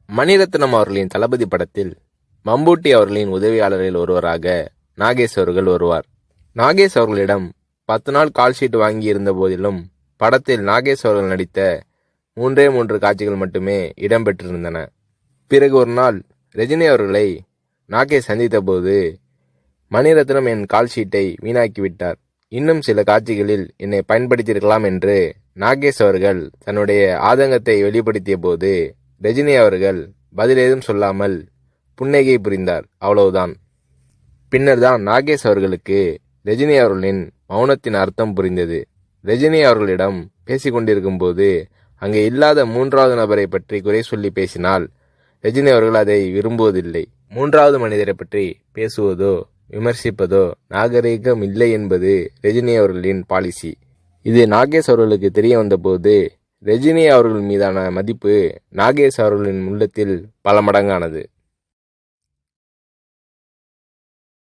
மணிரத்னம் அவர்களின் தளபதி படத்தில் மம்பூட்டி அவர்களின் உதவியாளரில் ஒருவராக நாகேஷ் அவர்கள் வருவார். நாகேஷ் அவர்களிடம் 10 நாள் கால்ஷீட் வாங்கி இருந்த போதிலும் படத்தில் நாகேஷ் அவர்கள் நடித்த 3 காட்சிகள் மட்டுமே இடம்பெற்றிருந்தன. பிறகு ஒரு நாள் ரஜினி அவர்களை நாகேஷ் சந்தித்த போது, மணிரத்னம் என் கால்ஷீட்டை வீணாக்கிவிட்டார், இன்னும் சில காட்சிகளில் என்னை பயன்படுத்தியிருக்கலாம் என்று நாகேஷ் அவர்கள் தன்னுடைய ஆதங்கத்தை வெளிப்படுத்திய போது, ரஜினி அவர்கள் பதில் ஏதும் சொல்லாமல் புன்னகை புரிந்தார். அவ்வளவுதான். பின்னர் தான் நாகேஷ் அவர்களுக்கு ரஜினி அவர்களின் மௌனத்தின் அர்த்தம் புரிந்தது. ரஜினி அவர்களிடம் பேசிக்கொண்டிருக்கும் போது அங்கே இல்லாத 3வது நபரை பற்றி குறை சொல்லி பேசினால் ரஜினி அவர்கள் அதை விரும்புவதில்லை. 3வது மனிதரை பற்றி பேசுவதோ விமர்சிப்பதோ நாகரீகம் இல்லை என்பது ரஜினி அவர்களின் பாலிசி. இது நாகேஷ் அவர்களுக்கு தெரிய வந்தபோது ரஜினி அவர்கள் மீதான மதிப்பு நாகேஷ் அவர்களின் உள்ளத்தில் பல மடங்கானது.